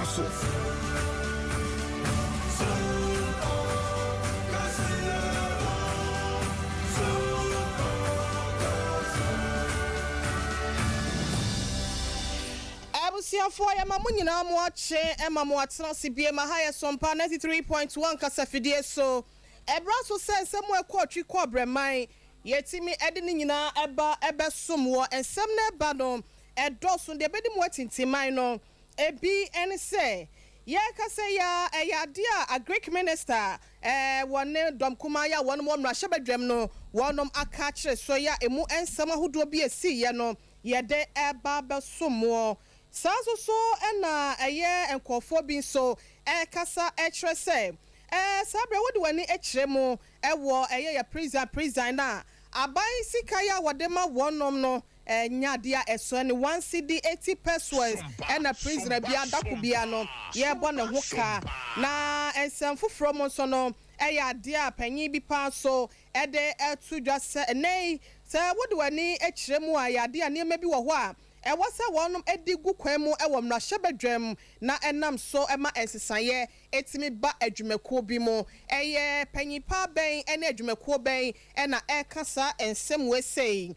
so. Abusiafo ya mamu nyina mo ache ema mo atena sibie ma ha Sompa 93.1 kasafidie so ebra so se mo ekotwi kobreman yetimi ede ni nyina eba ebesomwo ensem na eba no edoso de bedi mo atintiman no ebi ene se ye kase ya eyade a Greek minister wone dom kuma ya won mo mra hyebadwam no wonom aka kire so ya emu ensem ahodo bi esi ye no ye de eba besomwo so ena eye enkofo bi so kasa ekre se sabre wodi wani ekre mu ewo eye ya prison na abai sika ya wodema wonom no nyadia eso ne 1 cedi 80 pesos ena prisoner bia dakubia no ye bo ne hoka na ensamfo from so no eya de a panyi bi pa so ede etu dwase nei se wodi wani ekre mu ayade a ne ma bi wo ho a wasa wonum edigu kwemu ewo mra hyebadwam na enam so ema ensesaye etimi ba adwumako bi mu eye panyipa ben ena adwumako ben ena ekasa ensem wesei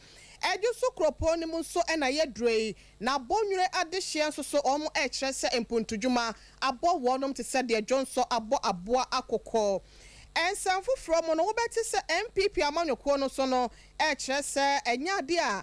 ejuso kropo ni mu so ena yedrei na bonwure adehye so omo ekyerese empuntudwuma abo wonum te se de jonso abo aboa akokọ ensamfo from no wobeti se MPP amanyoko no so no ekyerese enyade a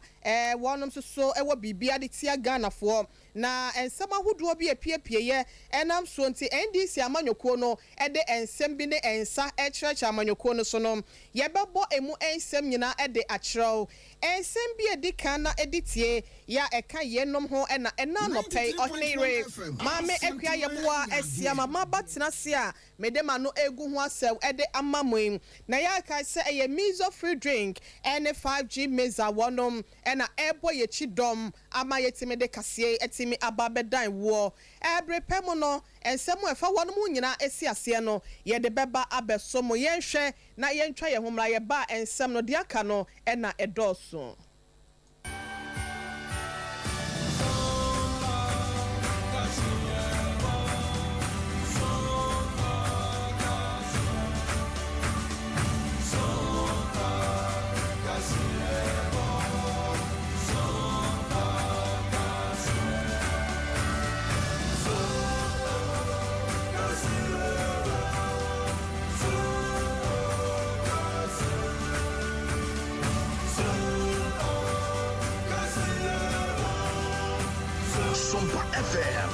wonum so ewo bibia de tia Ghana fo na ensem ahodo bi epiepie enam so nti NDC amanyoko no ede ensem bi ne ensa ekyereke amanyoko no so no yebebo emu ensem nyina ede akyerɛw ensem bi edikan na editie ya eka yenom ho ena no pay ohinere mame ekua yeboa asia mama batena se a medema no egu ho asew ede amamoim na ya ka se eye miso free drink ene 5G meza wonom ena ebo ye chidom ama yetime de kasie etimi ababedan wo ebre pemo no ensem efa wonom nyina esi ase no ye de beba abesomo yenhwe na yentwa ye homra ye ba ensem no de aka no ena edoso Sompa FM.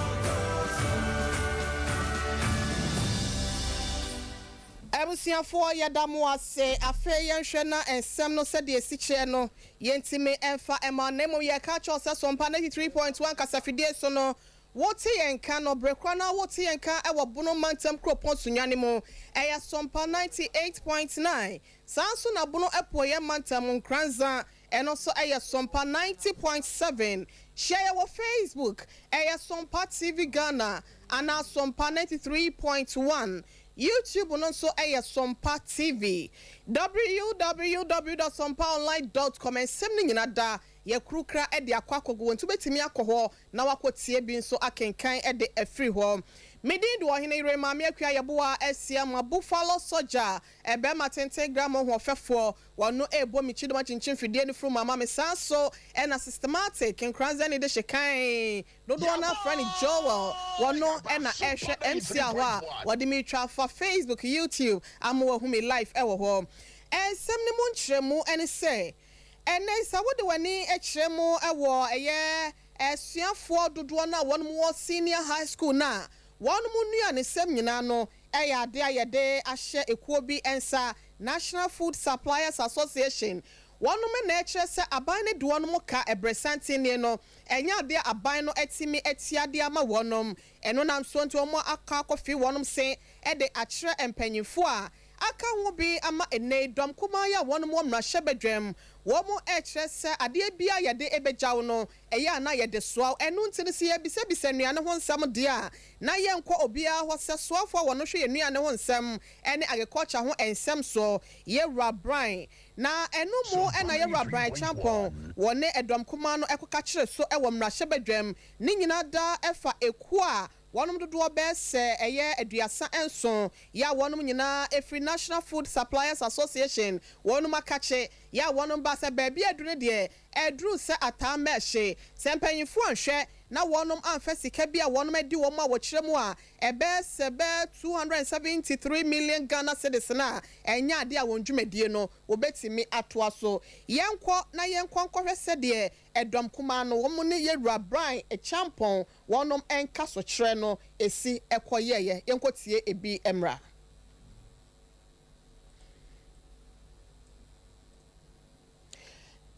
Abusiafo yadamo ase afe yenhwe na ensem no se de esiche no yentime emfa emanemo ye ka cho se Sompa 93.1 kasafidie so no woti yenka no brekwa na woti yenka ewo bono mantem kropon sunyane mo eya Sompa 98.9 sanso na bono epo ye mantem nkranza eno so eya Sompa 90.7 share your Facebook eya Sompa TV Ghana ana Sompa 93.1 YouTube no so eya Sompa TV www.sompaonline.com ensem ni nyina da ye krukra e de akwakogo ntu betimi akoho na wakotie bi nso akenkan e de afri ho medin do hene ire ma me akua yeboa asia ma buffalo soldier e be ma 10 gram ho fefo wono ebo mi chido ma chinchin fidie ni fru mama me sanso e na systematic nkranza ni de hyekan dodo na friend Joel wono e na ehwe MC a ho a wodi mi twa for Facebook YouTube amwo hu me live e wo ho ensem ni mu nkyeremu ene say ene sa wode wani ekyeremu ewo eye esuafo dodo na wonmo senior high school na wonmo nua ne sem nyina no eyade ayede ahye ekuo bi ensa National Food Suppliers Association wonmo na ekyere se aban ne do wonmo ka ebresante ne no enya de aban no etimi etiade ama wonom eno nam so nti omo aka kofi wonom se ede akyere empanyifo a aka ho bi ama ene dom kuma ya wonom mra hyebadwam womo ekyerese ade bia yede ebejaw no eya na yede soaw enu ntine se ye bisa nuane ho nsam de a na ye nkọ obia ho se soafo wono hwe ye nuane ho nsam ene agriculture ho ensam so ye Brian na enu mu ena ye Brian champon wone edom kuma no ekoka kyere so ewo mra hyebadwam ni nyina da efa eku a wɔnom dodoɔ bɛsɛ ɛyɛ aduasa enson ya wɔnom nyinaa efiri National Food Suppliers Association wɔnom akache ya wɔnom ba sɛ baabi aduru deɛ ɛduru sɛ atama ɛhye sɛ mpanyinfo anhwɛ na wɔnom amfa sika bi a wɔnom adi wɔn a wɔkyerɛ mu a ɛbɛsɛ 273 million Ghana cedis na ɛnya ade a wɔn dwumadie no wɔbɛtumi atoa so yɛnkɔ na yɛnkɔ nkɔhwɛ sɛ deɛ ɛdɔm kuma no wɔn ne yɛwura Brian Echampon wɔnom ɛnka so kyerɛ no esi ɛkɔyɛyɛ yɛnkɔ tie ebi emra.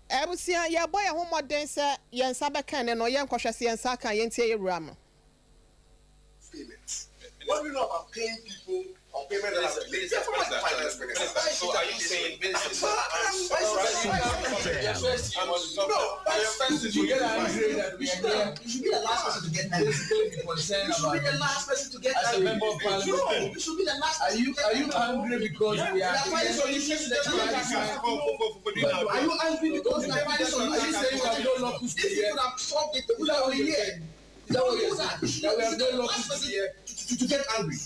Ebusia ya boy ho modern say yensa beka ne no yenkwohwe se yensa kan yentie yewura mo. What we know about paying people or payment that are late? So are you saying business? No, my friends is you get angry that we are here. You should be the last person to get angry. You should be the last person to get angry. As a member of parliament, no, you should be the last. Are you angry because we are finding solutions? Are you angry because we are finding solutions? Saying we have no locals here. Would have solved it. Would have been here. That we have no locals here to get angry.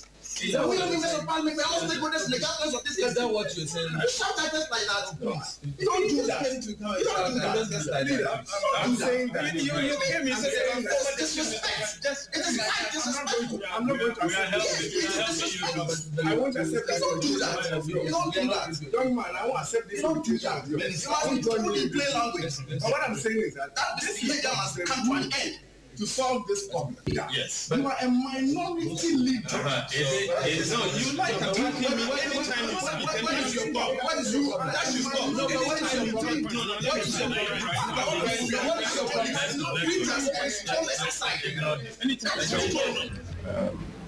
We don't even have parliament. We all stakeholders in the governance of this. Is that what you're saying? You shout at us like that. You don't do that. You don't do that. I'm saying that. You hear me saying that. Disrespect. It is like disrespectful. I'm not going to accept that. I won't accept that. You don't do that. You don't do that. Young man, I won't accept this. You don't do that. You must only play language. But what I'm saying is that this leader must come to an end. To solve this problem. Yes. You are a minority leader. No, you like attacking me anytime you speak. What is your problem? What is your problem? That is problem. No, but what is your problem? What is your problem?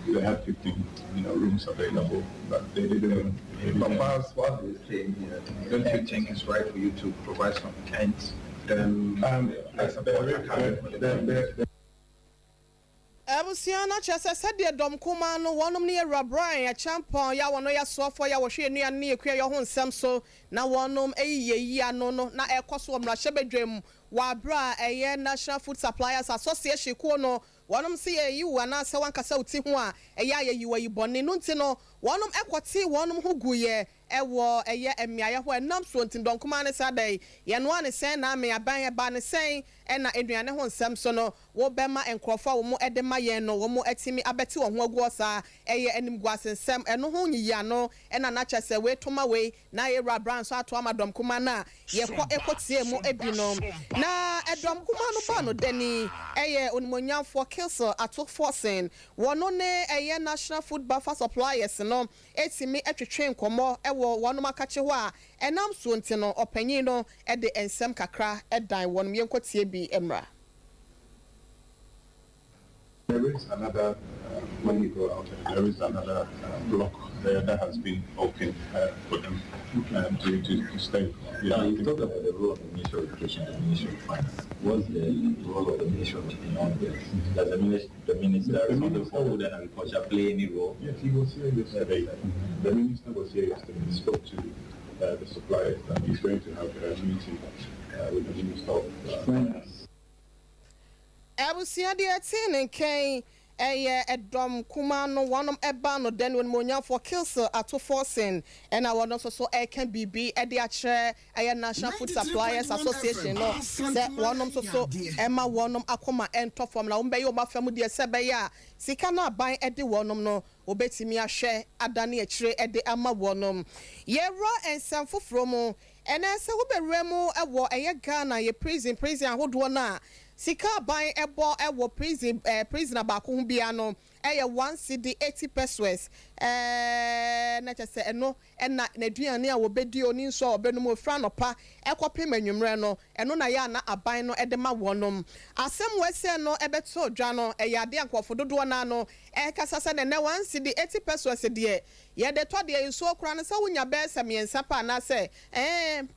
They had 15, rooms available, but they didn't. But whilst they came here, don't you think it's right for you to provide some tents? Ebusiana chese said the dom kuma no wonom ne yewura Brian Echampon ya wono ya sofo ya wohwe enua ne ekua yo ho nsem so na wonom eyiyeyi ano no na ekoso omra hyebedwam wa bra eye National Food Suppliers Association ko no wonom se yeyi wa na se wankasa uti ho a eye ayeyi wa yibone no nti no wonom ekwote wonom ho guye ewo eye emiaye ho enam so nti donkuma ne sadai ye no ane sen na me aban eba ne sen na eduane ho nsem so no wo bema enkrofo wo mo edema ye no wo mo atimi abeti wo ho agu osa eye anim guasensem eno ho nyiya no na na chese we toma we na ye rabran so ato amadom kuma na ye ko ekotie mu ebinom na edom kuma no ba no dani eye onimonyamfo Kilso ato forcing wono ne eye National Food Buffer Suppliers no etimi etwetwe nkomo ewo wono makache ho a enam so nti no opanyin no e de ensem kakra edan wono yenkotie bi emra. There is another, when you go out, there is another block there that has been opened for them to stay. Now, you talk about the role of the Ministry of Education and the Ministry of Finance. What's the role of the Ministry of Education on this? Does the Minister responsible for Food and Agriculture play any role? Yes, he was here yesterday. The Minister was here yesterday. He spoke to the suppliers that he's going to have a meeting with the Minister of Finance. Ebusia de atin nkan eye edom kuma no wonom eba no den won monyafo Kilso ato forcing and I wono so e kan bibi e de akere eye National Food Suppliers Association no se wonom so ema wonom akoma ento form na wombe ye obafam de sebe ya sika na ban e de wonom no obetimi ahwe adane akire e de ama wonom ye ro ensam foforo mu ene se wo bewura mu ewo eye Ghana ye prison ahodo na sika ban ebo ewo prisoner ba ko hu bia no eye 1 cedi 80 pesos na chese eno na naduane a wo bedi oni nso obenum ofra no pa ekopem anwumre no eno na ya na aban no ede ma wonom asem wese no ebeto odwa no eye ade ankofo dodo na no kasa se ne 1 cedi 80 pesos de ye de to de nso kura no se wunya be se miensa pa na se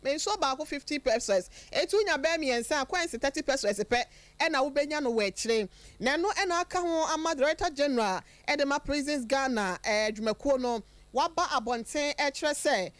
nso ba ko 50 pesos etu nya be miensa coins 30 pesos pe na wo benya no we kire na no na aka ho ama Director General Edema Prisons Ghana dwumakuo no waba abonten kire se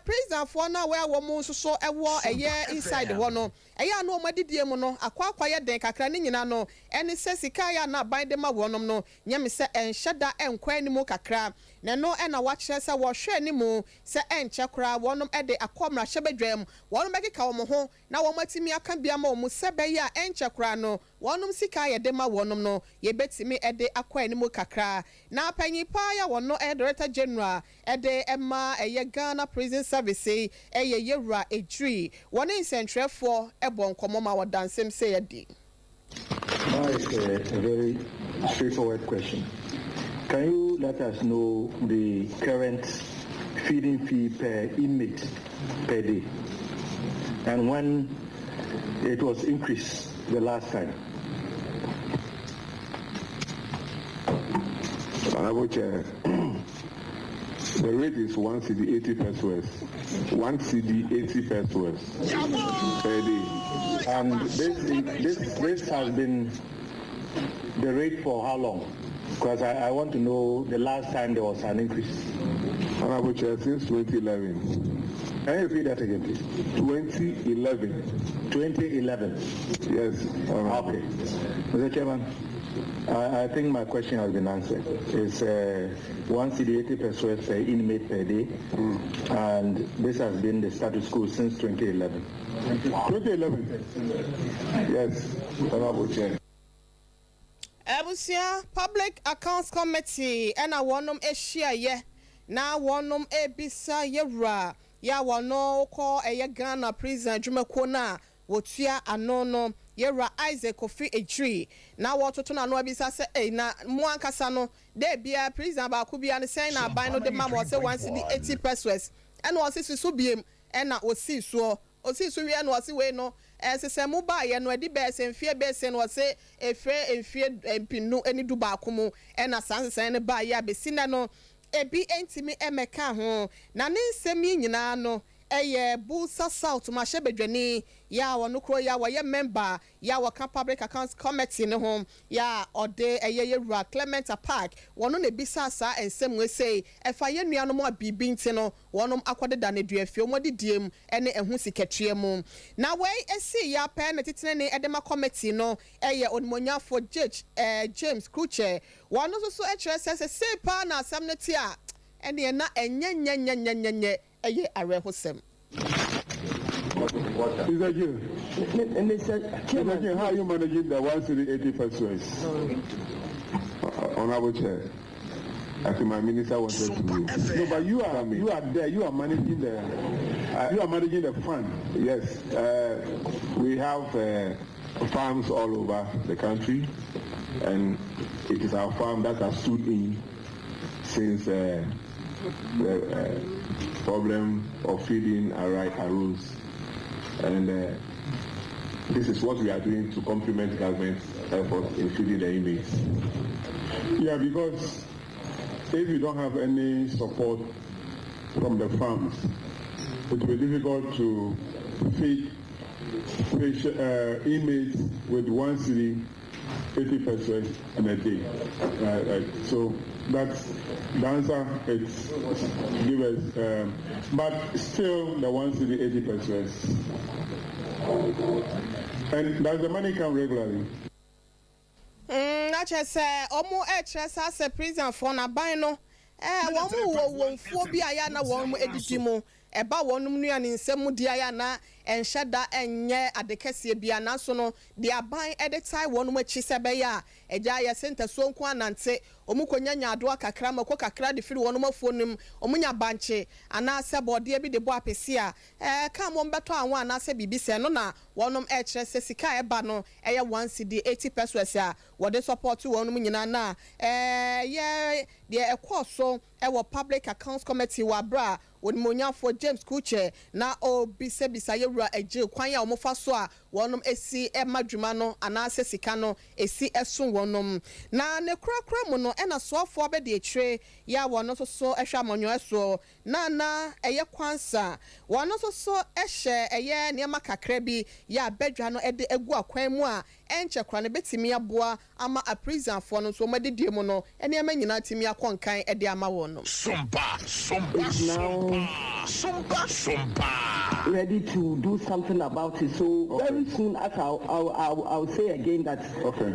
president for na where wo so ewo eye inside ho no eya no madidie mu no akwa ye den kakra ne nyina no ene se sika ya na ban de ma wonom no nyame se enhyeda enkwa animu kakra na no na wa kire se wo hwe animu se enche kra wonom de akomra hyebedwam wonom bekeka wo ho na wo matimi aka bia ma wo se be ya enche kra no wonom sika ye de ma wonom no ye betimi de akwa animu kakra na panyipa ya wono director general de emma eye Ghana Prison Service eye yewura ejri won insentrefo ebon komoma wa dansem say yedi. That is a very straightforward question. Can you let us know the current feeding fee per inmate per day and when it was increased the last time? Honorable Chair, the rate is 1 CD 80 pesos. 1 CD 80 pesos per day. And this has been the rate for how long? Because I want to know the last time there was an increase. Honorable Chair, since 2011. Can you repeat that again, please? 2011. 2011. Yes. Okay. Mr. Chairman, I think my question has been answered. It's 1 CD 80 pesos per inmate per day, and this has been the status quo since 2011. 2011. Yes, Honorable Chair. Ebusia Public Accounts Committee and a wonum eshia ye na wonum ebisa yewra ya wono ko eye Ghana prison dwumako na wotua anono yewra Isaac Kofi Ejri na wototo na no abisa se na mo ankasa no de bia prison ba ko bia ne sen na ban no de ma mo se 1 CD 80 pesos and was so biem and na osi so wi na wase we no sese mu ba ye no edi be se mfie be se no wase efre mfie empinu eni du ba komo na sansen ne ba ye abesi na no ebi entimi emeka ho na ne nsemi nyina no eye Busa South ma shebedwani ya wono kro ya wa ye member ya wa Public Accounts Committee ne ho ya ode eye yewura Clement Park wono ne bisa sa ensem we sei efa ye nua no mo abibi nti no wonom akodeda ne duafie mo didiem ene ehu sikatue mu na we esi ya pe na titene ne edema committee no eye onmonyafo judge James Kruche wono so ekire se pa na assemnity a ene na enyenyenyenyenyenye eye arehosem. Mr. Jim, how are you managing the 1 CD 80 pesos? Honorable Chair, I think my minister wanted to. No, but you are there. You are managing the fund. Yes, we have farms all over the country, and it is our farm that has stood in since the problem of feeding arose, and this is what we are doing to complement government's efforts in feeding the inmates. Yeah, because if you don't have any support from the farms, it will be difficult to feed inmates with 1 CD 80 pesos in a day. So that's the answer. It's give us, but still the 1 CD 80 pesos. And does the money come regularly? Na chese omo etresa se prison for na ban no won fo bi aya na won edidi mu eba wonum nua ne nsem di aya na enhyeda enye adekese bia na so no de aban editai wonum achi se be ya eja ya center so nko anante omukonya nyado akakra mako kakra de firi wonum afonim omunya banche ana se bode bi de bo apese a ka mo mbeto anwo ana se bibise no na wonum ekire se sika eba no eye 1 CD 80 pesos a wode support wonum nyina na ye de ekoso ewo Public Accounts Committee wa bra onimonyafo James Kuche na obisa yewura eje kwan ya omofa so a wonum esi emadwuma no ana se sika no esi esun wonum na ne krakra mu no ena soafo abede ekire ya wono so ehwa amonyo eso na eye kwansa wono so ehye eye niam kakra bi ya bedwa no ede egu akwan mu a enche kra ne betimi aboa ama a prison for no so madidie mu no ene ema nyina timi akonkan e de ama wo no. Sompa ready to do something about it. So very soon, as I'll say again that. Okay.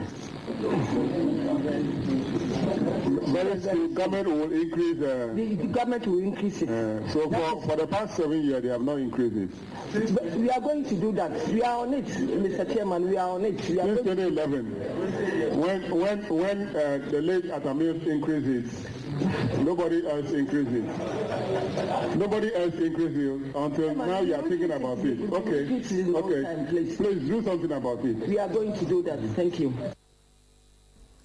Very soon, government will increase. The government will increase it. So for the past 7 years, they have not increased it. But we are going to do that. We are on it, Mr. Chairman. We are on it. We are Since 2011, when the late Atamil increased it, nobody else increased it. Nobody else increased it until now. You are thinking about it. Okay. Okay. Please do something about it. We are going to do that. Thank you.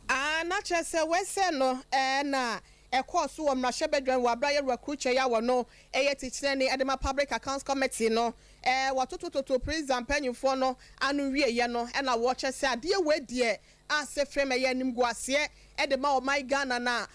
Na chese we say no na course wo mra shebedwan wa bra ye recruit ya wo no teaching ni edema public accounts committee no watototo president panyufo no anu wie ye no na wo chese ade we die ase frame ye nim guase edema o my Ghana na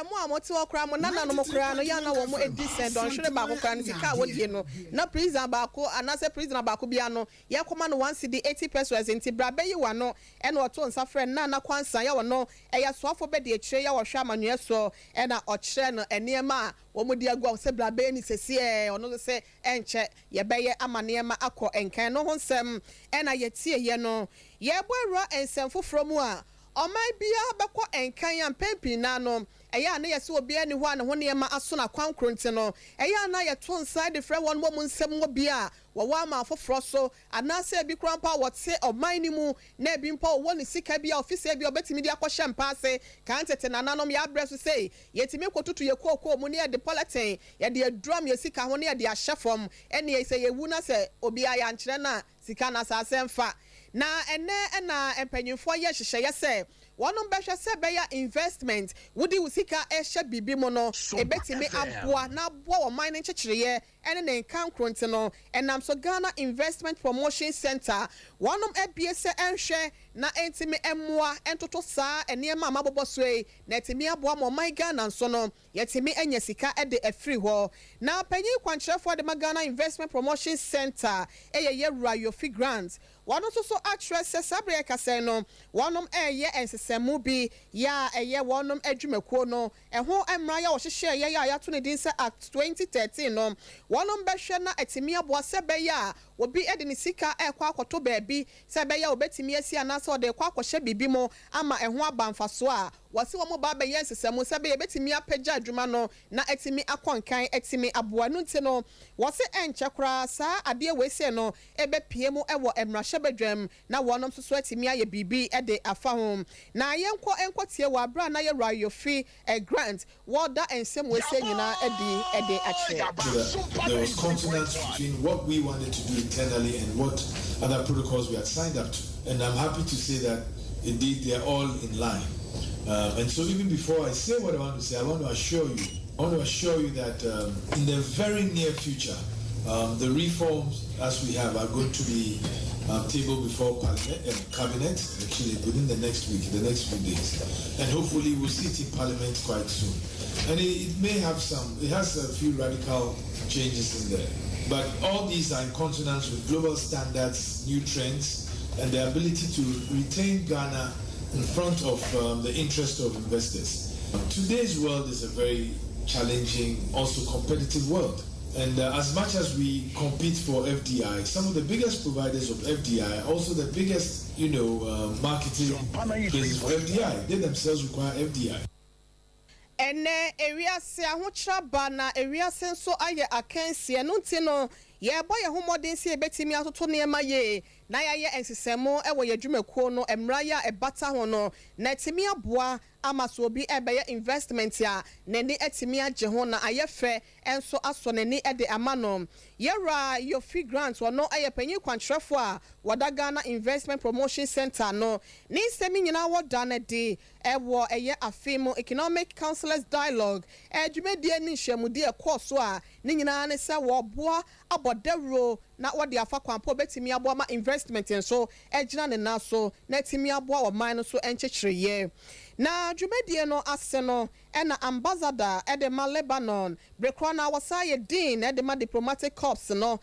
mo amoti okra mo nana no mokra no ya na wo mo edisen don hwere ba kokra no sika wo die no na president ba ko anase president ba ko bia no ye koma no 1 cedi 80 pesos enti bra be yi wa no na oto nsa frɛ na kwansa ya wo no ya soafo be de akire ya wo hwe amanu so na okire no enema wo mo di agua se bra be ni sesi ono se enche ye be ye amanema akɔ enkan no ho nsɛm na ye tie ye no ye boerua ensɛm foforo mu a omai bia beko enkan ya mpempi na no eya na yesi obi ani ho ane ho ne ma aso na kwankronti no eya na ye to inside the friend one mo nsem wo bia wo wa ma foforo so anase bi krampa wote omai ni mu na bi mpa wo ni sika bia office bia obetimi dia kwhye mpase kan tete nananom ya breso sei yetimi kotutu ye kokko mu ne ye de politin ye de drum ye sika ho ne ye de ahyefom ene ye se ye wu na se obi aya nkyere na sika na asase mfa na ene na empanyimfo ye hyehye ye se wonom behwe se be ya investment wudi usika ehye bibi mo no ebetimi aboa na aboa wo man nkyekireye ene ne nkan kronti no enam so Ghana Investment Promotion Center wonom ebie se enhwe na entimi emmoa entoto saa enema amabobo soe na etimi aboa mo man Ghana nso no yetimi enya sika ede afiri ho na panyi kwankyerefo de Ghana Investment Promotion Center ye Yofi Grant wonom so actress sabre kase no wonom eye ensesemu bi ya eye wonom adwumakuo no eho emra ya wo hyehye ye ya to ne din se Act 2013 no wonom behwe na etimi aboa sebe ya obi ede ne sika ekwa akoto baabi sebe ya obetimi asi anase ode ekwa akohye bibi mo ama eho abamfaso a wasi wo mo ba be yensesemu sebe ye betimi apagya adwuma no na etimi akonkan etimi aboa no nti no wasi enche kra saa ade we se no ebe pie mu ewo emra hyebedwam na wonom so etimi aye bibi ede afa ho na yenko tie wa bra na ye Yofi grant woda ensem we se nyina ede akye. There was consonance between what we wanted to do internally and what other protocols we had signed up to, and I'm happy to say that indeed they are all in line. And so even before I say what I want to say, I want to assure you that in the very near future, the reforms as we have are going to be tabled before cabinet actually within the next week, the next few days, and hopefully we'll see it in Parliament quite soon. And it has a few radical changes in there, but all these are in consonance with global standards, new trends, and the ability to retain Ghana in front of the interest of investors. Today's world is a very challenging, also competitive world. And as much as we compete for FDI, some of the biggest providers of FDI, also the biggest, marketing places for FDI, they themselves require FDI. Ene area se ahokyra ba na area senso aye akansie no ntino ye boy homodin se betimi atoto ne ma ye na ye ensesemo ewo ye dwumakuo no emra ya ebata ho no na timi aboa amaso obi ebeye investment ya nani etimi agye ho na ayefe enso aso nani ede amano yera Yofi Grant wono aye panyi kwantrefo a wada Ghana Investment Promotion Center no ni semi nyina woda na de ewo eye afimo Economic Councillors Dialogue edwumedie ni hwemudie course a ni nyina ne se wo boa abodero na wode afa kwampo betimi aboa ma investment enso ejina ne naso na timi aboa wo man no so enkyekireye na dwumedie no ase no ena ambassador edema Lebanon brekro na wasaye din edema diplomatic corps no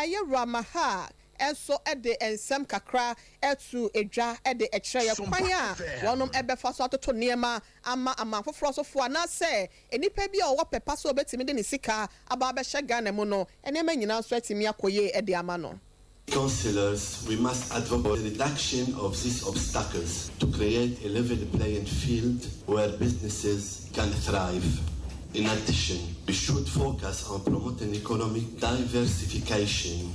yewra maha enso ede ensem kakra etu edwa ede ekire ye kwan a wonom ebefa so atoto niema ama amafoforo so fo na se enipa bi a wo pepa so obetimi de ne sika aba be hye Ghana mu no enema nyina so atimi akoye ede ama no. Councillors, we must advocate the reduction of these obstacles to create a level playing field where businesses can thrive. In addition, we should focus on promoting economic diversification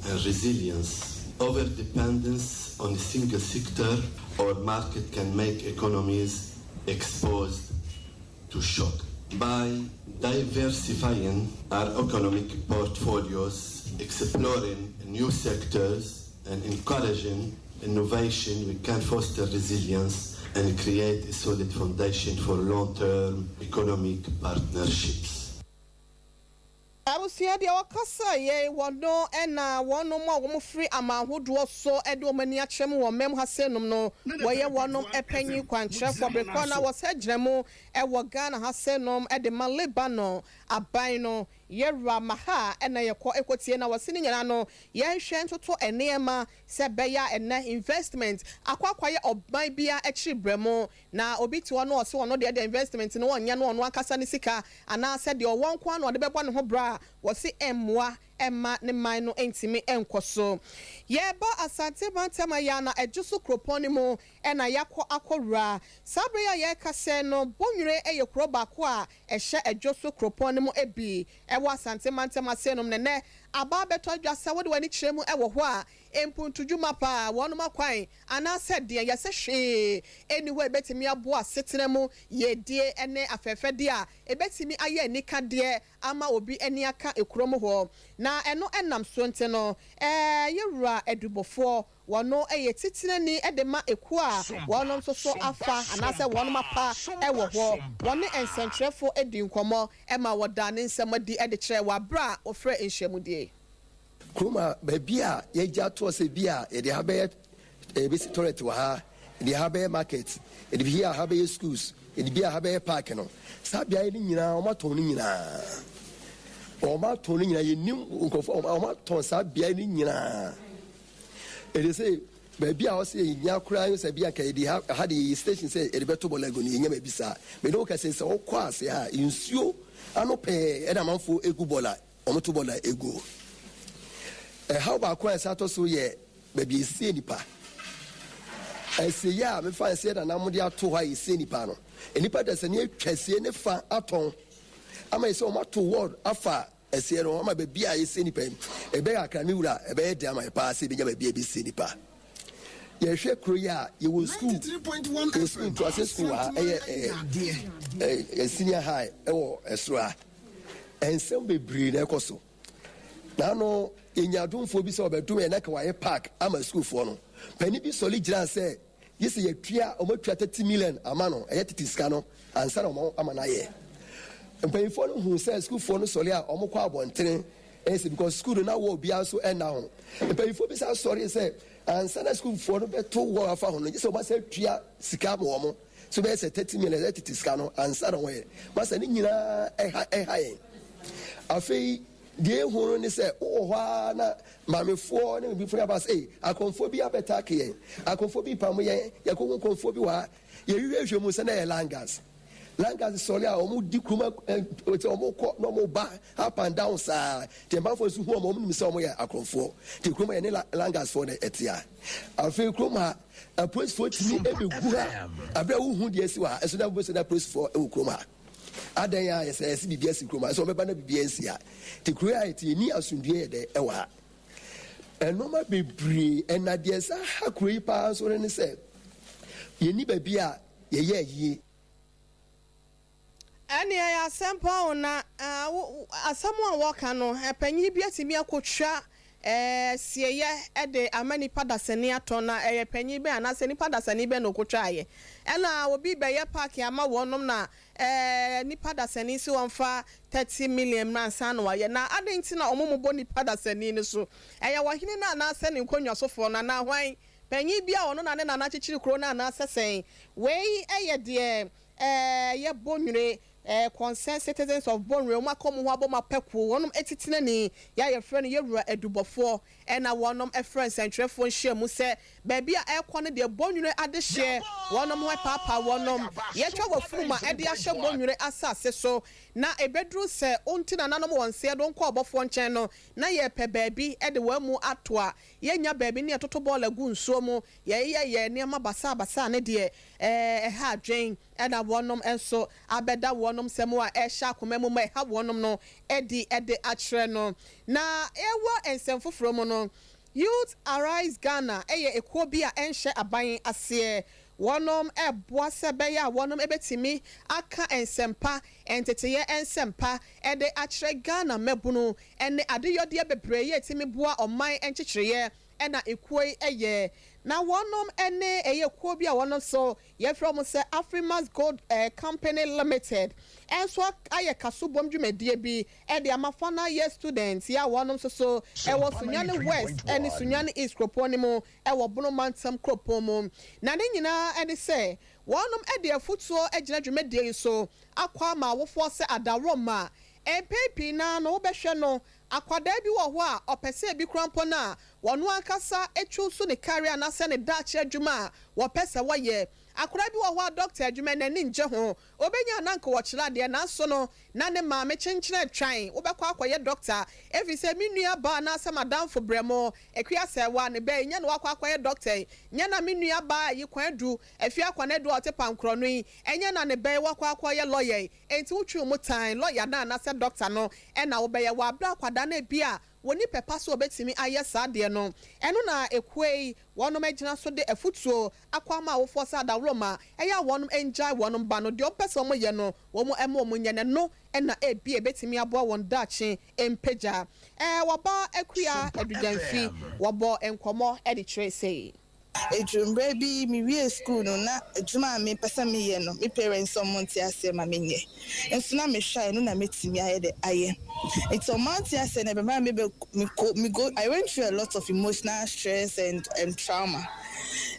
and resilience. Over-dependence on a single sector or market can make economies exposed to shock. By diversifying our economic portfolios, exploring new sectors, and encouraging innovation, we can foster resilience and create a solid foundation for long-term economic partnerships. Abusia dia wakasa ye wono ena wono mo wo free amahodo so ede o mani achem wo mem hasenum no wo ye wono epanyi kwankyerɛ for brekɔ na wo sagyinamu e wo Ghana hasenum ede ma Lebanon aban no ye ramaha ena ye kɔ ekotie na wose ni nyana no ye hwɛ ntoto enema se beya ena investment akwakwaye oban bia ekyi brɛmo na obi ti wono ɔse wono de investment no wonya no ɔno akasa ne sika ana se de ɔwon kwa no de bɛbɔ ne ho bra wasi emwa emma ne man no entimi enkoso yeba asante bantama ya na ejusu kroponi mu ena yakɔ akɔwura sabre ya ye kase no bonwure eye kroba ko a ehye ejusu kroponi mu ebi ewa asante bantama senom ne aba beto adwasa wode wani kyeremu ewo ho a empuntudwuma pa wonoma kwan ana se de ya se hwe anyway betimi abo asetena mu yedie ene afefede a ebetimi aye nika de ama obi eni aka ekrom ho na eno enam so nte no yewura edubofo wono eye titirani edema eku a wono so afa anase wono mapa ewo ho wone ensentrefo edi nkomo ema wodane nsamadi ede kire wa bra ofre enhyiamudie Kuma bebia yeja to se bia ye de habe bisi toilet wa ha de habe market de bia habe schools de bia habe park no sabia ni nyina o maton ni nyina ye nim nkofo o maton sabia ni nyina e say bebia o se nya kura yo se bia ka de ha de station say e de beto bolago ni nya mabisa me no ka se o kwa se ha insuo anope e da manfo egu bola o moto bola egu. How about Quan Sato ye, baby, see nipa? I say, yeah, me find said an amodia to high see nipano. And nipa does a near chessy and a fan at home. I may so much to word afar, I say, no, my baby, I see nipa. A bear canula, a bear damn my pass, a baby, see nipa. Ye shake Korea, you will school 3.1 to assist school, a senior high, or a sra. And some be breed a coso. Now, no. In your doom for be so about doing a park, I'm a school for no. Penny be solid jan say, yes, a tria or 30 million a mano, a yet tiscano, and son of Amanaye. And pay for who says school for no solia or Moquabon train, because school now will be also and now. And pay for this, sorry, say, and Sunday school for no better war found, so much a tria sicamo, so there's a 30 million at tiscano, and son away. Massanina a high. I feel. Dear who say, oh, na mammy for and before about say, I conphobia betaki, I conphobia pamoye, Yaku conphobia, you must say langas. Langas solia or dicuma with almost no more back up and down, sir. The man for whom woman somewhere I conform. The cruma and langas for the etia. I feel cruma, a place for me every gura, a bear who yes you are, as that was a place for cruma. Adaya yes BBS kroma so meba na BBS ya te create ni asundue de ewa enoma bebre enade sa hakuri pa so ne se ye ni ba bia ye ye yi ani ya sempa ona asamu a woka no epanyi bia timi akotwa sieye ede amani padasani atona panyi be anase ni padasani be no kotwa ye ena obi be ye park ama wonom na ni padasani si wonfa 30 million ransa no ye na adenti na omomo ni padasani ni so wahini na anase ni nkonwa sofo na na hwan panyi bia ono na ne na chichiri kro na anase sen we de ye bonwure concerned citizens of Bonre ma come ho aboma peku wonom etitine ni ya ye frɛ no yewura edubofo na wonom efrɛ sentrefo nhye mu sɛ baabi a ekɔ no de bonwure ade hye wonom ho papa wonom yetwa wafuma ede ahye bonwure asase so na ebedru sɛ onti na nanom wonse do nkɔ obofo nkyɛn no na ye pɛ baabi ede wamu atoa yenya baabi ne etoto ball agu nsuo mu ye nneɛma basa ne de ha adwen na wonom enso abeda wonom sɛmo a ɛhya akoma mu ma ha wonom no edi akyerɛ no na ewo ensɛmfoforo mu no Youth Arise Ghana ekuo bi a enhye aban ase wonom eboa sɛbɛyɛ a wonom ebetimi aka ensempa enteteye ensempa ede akyerɛ Ghana mebunu ene adeyode bebree etimi boa ɔman enkyekyereɛ ena ekuo eye na wonom ene ekuo bi a wonom so ye from say Afrima's Gold Company Limited enso aye kasobom dwumadie bi e de amafana ye students ya wonom so e wo Sunyane West ene Sunyane East kropo mu e wo bono mantam kropo mu na ne nyina ene say wonom e de afutuo agina dwumadie so akwa ma wofo se adaroma empepi na no wobehwe no akwada bi wo ho a opese bi krampo na wonu akasa etwu so ne career na se ne dache adwuma wo pese wo ye akwada bi wo ho a doctor adwuma na ni nje ho obenya na nka wo kyerɛ de na so no na ne ma me kyenkyere twan wo bekɔ akɔye doctor efi se menua ba na se madam fo bremo ekua se wa ne be nya na wakɔ akɔye doctor nya na menua ba yi kwan du efi akwane du ote pankro no yi enya na ne be wakɔ akɔye lawyer enti wotwu mu tan lawyer na se doctor no na wo be ye wa bra akwada na bia woni pepa so obetimi aye saade no eno na ekuei wonom agina so de afutuo akwama wo forsa da roma eya wonom enjoy wonom ba no de opese omo ye no wo mo emo omo nyene no na bia betimi abo won dache empeja woba ekua adujanfi wobo enkomo e de kire sei ejumbre bi mi wie school no na ejuma me pesa me ye no me parents omonti ase ma me nye enso na me hwa no na metimi aye de aye it's omonti ase na be ma me go I went through a lot of emotional stress and trauma.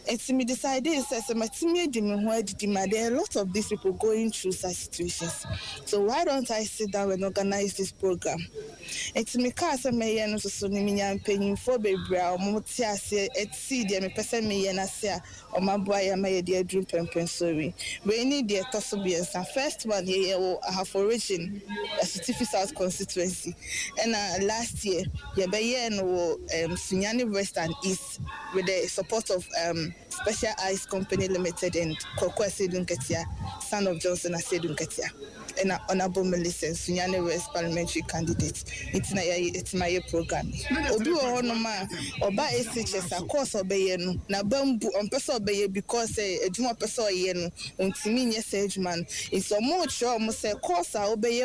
It's me decided says there are a lot of these people going through such situations. So why don't I sit down and organize this program? It's me cause me no so ni minyan penyin for bebre a mo ti ase etsi de me pese me ye na se a o maboa ya ma ye de adrum pempen sorry. We need the tosobiensa. First one ye I have origin a Certificate South constituency. And last year ye be ye no Sunyane West and East with the support of Special Ice Company Limited and Koko Asedun Ketia, son of Johnson Asedun Ketia, and Honorable Melissa Sunyane West parliamentary candidate. It's my program. Obi Honoma, Oba SHS, a course obey no, na bambu on person obey because a juma person yen, untimi yes man. It's a more sure almost a course obey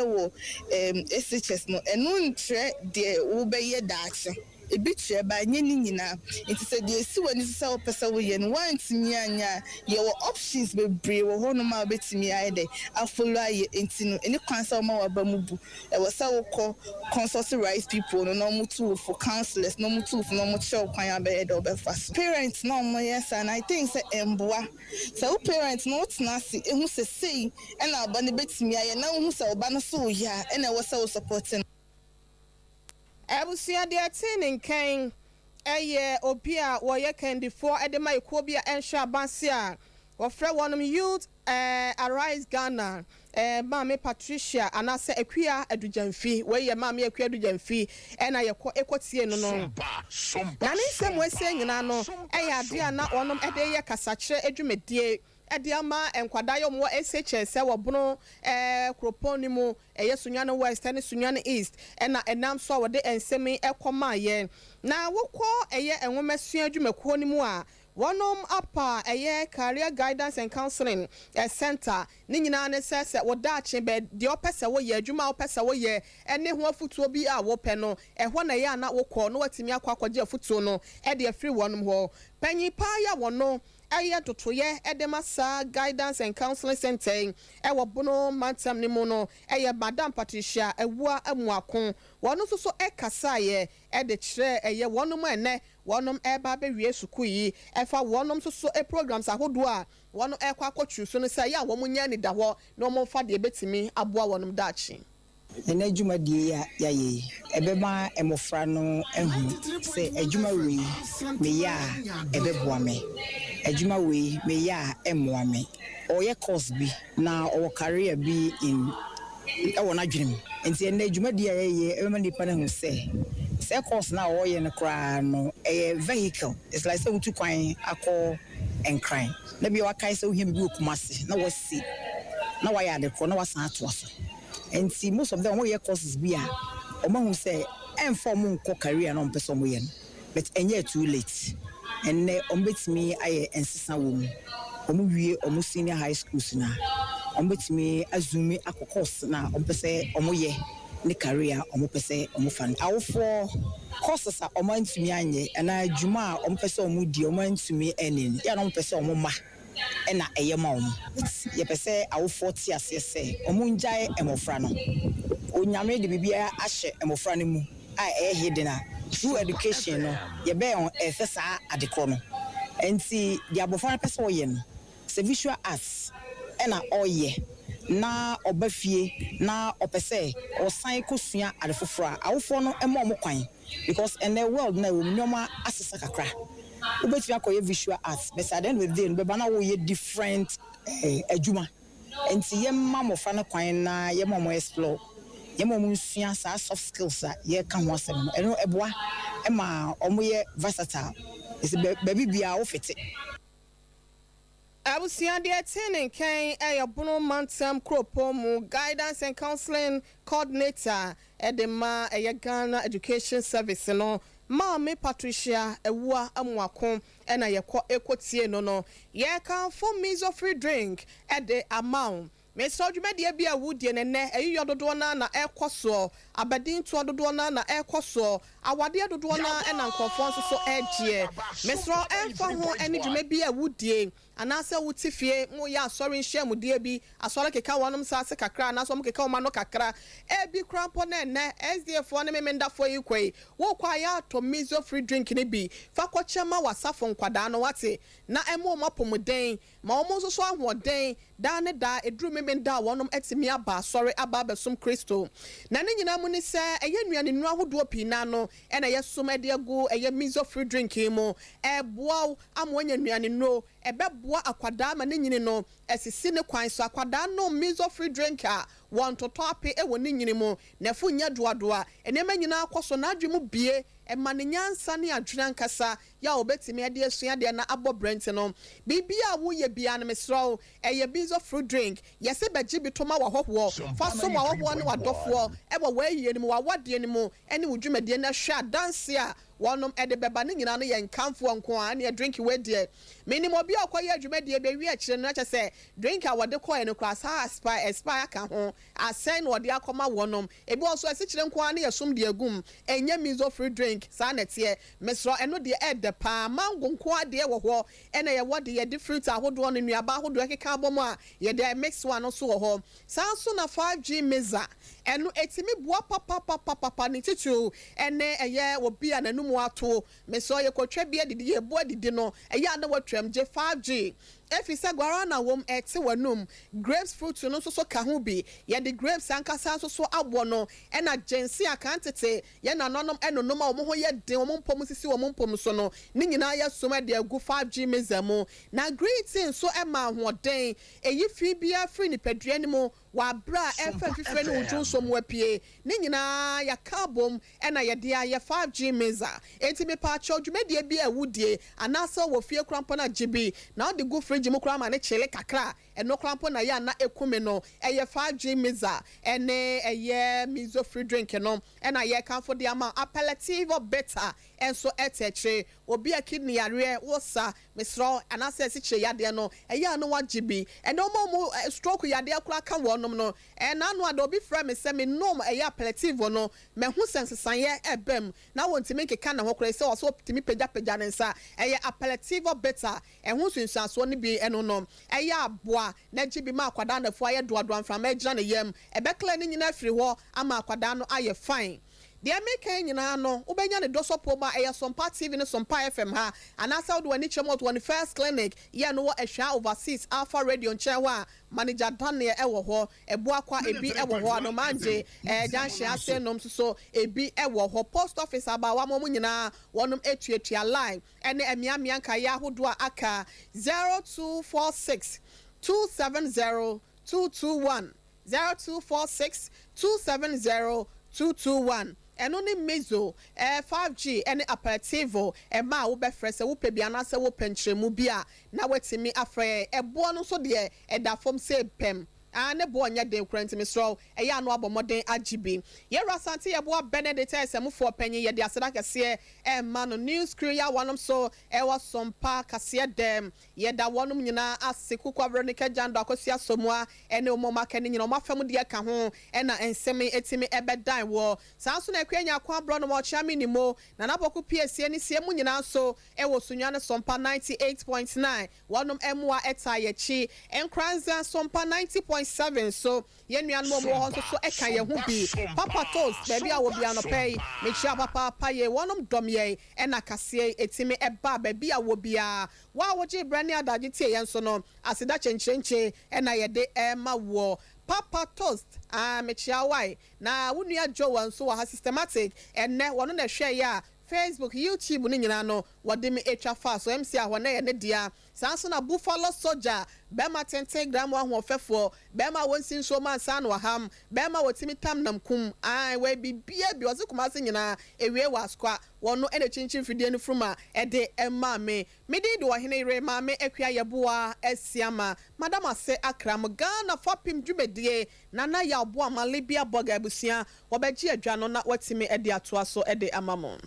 SHS no, and nun tre de obey dash. A bit share by nyina it said the see when you sell person we and once nya your options be brave or no ma betimi ide I follow you into any council ma abamubu e was so call consult rights people no more tool for counselors no more tool for no more show kwan abed obefast parents no more yes and I think say emboa so parents no na see ehun say and aba ne betimi aye na hu say oba no so ya and I was so supporting Ebusia de atin nkan eye obi a wo ye kan before edema ekuo bi a enhwe abanse a wo frɛ wonom Youth Arise Ghana Mame Patricia anase ekua adujanfi we ye mame ekua adujanfi na ye ekotie no no na ne nsɛm wese nyina no eye ade a na wonom ede ye kasakyere adwumadie ede ama enkwada yo mo SHS wo bono kroponi mu eye Sunyane West and Sunyane East na enam so wo de ensemi ekoma ye na wokɔ eye enwomesua adwumakuo ni mu a wonom apa eye career guidance and counseling center ni nyina ne sese wo daache be de opese wo ye adwuma opese wo ye ene ho afutuo bi a wo pɛ no ɛhɔ na ye ana wokɔ no watimi akwakwagye afutuo no de afiri wonom ho panyi pa ya wono eye totoye edemasa guidance and counseling center wo bono mantam ni mu no eye Madam Patricia ewua amuakon wɔno nso so ɛkasa yɛ ɛde kyerɛ ɛyɛ wɔnom ɛnɛ wɔnom ɛba bɛwie suku yi ɛfa wɔnom nso so programs ahodoɔ a wɔno ɛkɔ akɔtwi so no sɛ yɛ a wɔn nyɛ ne da hɔ na wɔn fa deɛ betumi aboa wɔnom daakye. Nene adwumadie ya yɛyi ɛbɛma mmɔfra no ahu sɛ adwuma wei meyɛ a ɛbɛboa me adwuma wei meyɛ a ɛmmoa me ɔyɛ course bi na ɔwɔ career bi in ɛwɔ n'adwene mu nti ɛnɛ adwumadie a yɛyɛ ɛbɛma nipa no hu sɛ course na ɔyɛ no koraa no ɛyɛ vehicle it's like sɛ wotu kwan akɔ nkran na bi wakae sɛ wohia bibi wɔ Kumasi na wasi na wayɛ ade korɔ na wasan atoa so. And see, most of them your courses be among who say, and for moon cook career and on person, but and yet too late. And on me, I insist on woman, almost senior high school now. On me, assume me a course now, on per se, or moye, the career, or per se, or fan. Our 4 courses are on to me, and I Juma on person moody, on to me, and yan on person, mama. And a yamom. Yepese, our 40 as you say, Omunjay emofrano. Unyame de Bibia Ashe emofranimu. I hidden through education, ye bear on FSA at the corner. And see the abofana person, se visual arts, and a oye. Na obefie, na opese, or sign kusia at the fufra. Our phone and more coin. Because in the world now, no more assasaka. Ubeti akoye visual arts but at the end of the day beba na wo ye different adwuma enti ye mama fa na kwan na ye mama explore ye mama nsua sa soft skills a ye ka ho asem eno eboa e ma omo ye versatile is baby bia wo fete Abusia de attending kan Ayabono Mantam Kropomu guidance and counseling coordinator at the Ma Ghana Education Service no Mama Patricia Ewa Amwako and I equotie no ye can for means of free drink at the amount. Mr. Jumedia be a woody and ne a yodona na air coso, abadin to adona na air coso, awadia dodona and uncle so edge. Mr. Elfa any Jumebia a woody. And answer would tifie, Moya, sorry, shame with dear be, as well like a cowanum sasa kakra, and as one can mano kakra, be crampon and as dear for an emenda for you quay, walk quiet to miso free drinking it be, Fakwachama was saffron quadano wate, na emo mopomodane, ma almost so one day, down a drew me da one etimia bar, sorry, ababa some crystal. Nani namuni say, a yen in no do pinano, and a yes, so media go, a miso free drinking mo, wow, I'm when you know, a beboa akwadaa ma ne nyini no esisi ne kwan so akwadaa no miso free drinker want to tope e woni nyini mo na fu nya doadoa enema nyina akoso na adwemu bie e ma ne nyansa ne adwena nkasa ya obetimi ade asua de na abo brent no bibia wo ye bia na mesro e ye miso free drink yese beji bitoma wa hoho fa so wa hoho ne wadofo e bo wa yie ni mo wa wade ni mo ene wudwumade na hwa dance a wonom ede beba ne nyina no ye nkamfo nko a ne drink we de minimo bi akoye adwumade be wi a kire no kyese drink a wode koye no class ha aspire ka ho asen no de akoma wonom ebi also ase kire nko a ne yesum de agum enye miso free drink sa na tie mesro eno de ede pa mango nko a de wo ho ena ye wode ye different ahodo no nuaba ahodo ekeka abom a ye de mix one no so wo ho sa so na 5G meza eno etimi boa papa ni titu ene eye obi ananum ato meso ye kotwa bia didi ye boa didi no eye ana watwam je 5G efisa guarana wom ete wanum grapes fruit no so ka ho bi ye de grapes ankasa so abo no ena jensi akantete ye na nonom enonom a wo ho ye den wo mpom sisi wo mpom so no ni nyina ye soma de agu 5G mezamu na greeting so ema hoden eyi fi bia free ni padua ni mo wa bra efa fifre ni wudun so mo apie ni nyina ya carbon ena ye de aye 5G meza enti me pa cho dwumade bia wudie anasa wo fie krampo na GB na de go fridge mo kra ma ne chele kakra eno krampo na ya na ekume no eye 5G meza ene eye miso free drink no ena ye kan for the amount appellative or better enso etetre obi a kidney are wosa mesro anasa si che yade no eye no wa GB eno mo stroke yade akura ka wonom no ena no adobi fra me se me nom eye appellative no me hu sensesan ye ebem na wonti me keka na hokora se wo so optimi pagya nsa eye appellative or better ehun sunsuaso ne bi eno no eye aboa na GB ma akwada na fu aye doado amframa agyina ne yam ebekla ne nyina afiri ho ama akwada no aye fine deɛ meka nyinaa no wobɛnya ne dɔsɔpo ba ɛyɛ Sompa TV ne Sompa FM ha anasa wode wani chemot wani first clinic yɛ no wɔ ɛhwɛ overseas Alpha Radio nkyɛn hɔ a manager Daniel ɛwɔ hɔ ɛboakwa ebi ɛwɔ hɔ no manje janhye ase nom so ebi ɛwɔ hɔ post office abawa mo nyinaa wɔnom etuatua line ɛne amiamia nka yɛ ahodo a aka 0246 270 221 0246 270 221 ɛno ne mezo 5G ɛne aperitivo ɛma a wobɛfrɛ sɛ wopɛ bi anaasɛ wopɛ nkyerɛmu bi a na watimi afrɛ ɛboɔ no nso deɛ ɛda fam sɛ pɛm ne boɔ nyɛ den kura ntimi srɔw ɛyɛ ano abɔ mmɔden agyibi yɛwura asante yɛboa Benedict ɛsɛmufoɔ panyin yɛde aseda kɛseɛ ɛma no news crew yɛ wɔnom so ɛwɔ Sompa kaseɛ dɛm yɛda wɔnom nyinaa ase kuku Veronica Jando akɔsia somua ɛne ɔmɔma kɛne nyina ɔma fam deɛ ka ho ɛna nsɛm etimi ɛbɛdan wɔ saa nso na ɛkɔnya akɔ abrɔ no wɔkyea mi ni mo na napɔko piesie ne sie mu nyinaa so ɛwɔ sunya ne Sompa 98.9 wɔnom ɛmoa ɛta yɛkyi ɛnkranza Sompa 90.7 so yennuan mo ho nso so eka ye ho bi papa toast baby a wo bia no pay me chia papa pa ye wonom dom ye ena kase etimi eba baby a wo bia wa wo je brani adaje tie ye nso no aseda chenchenche ena ye de ema wo papa toast me chia wai na wonua jo wan so wa systematic enne wono na hwe ya Facebook, YouTube ni nyina no wode me etwa fa so MC a hone ye ne dia sanso na Buffalo Soldier bema 10 gram wa hofefo bema wonsin so man san wa ham bema wotimi tam nam kum ai we bibia bi oze kuma se nyina ewie wa skwa wono ene chinchin fidie no fruma ede ema me medi do hene re ma me akua yeboa asiama madam ase akram Ghana fopim dwumedie nana ya obo amalebia boga abusia obeji adwa no na watimi ede atoa so ede amamon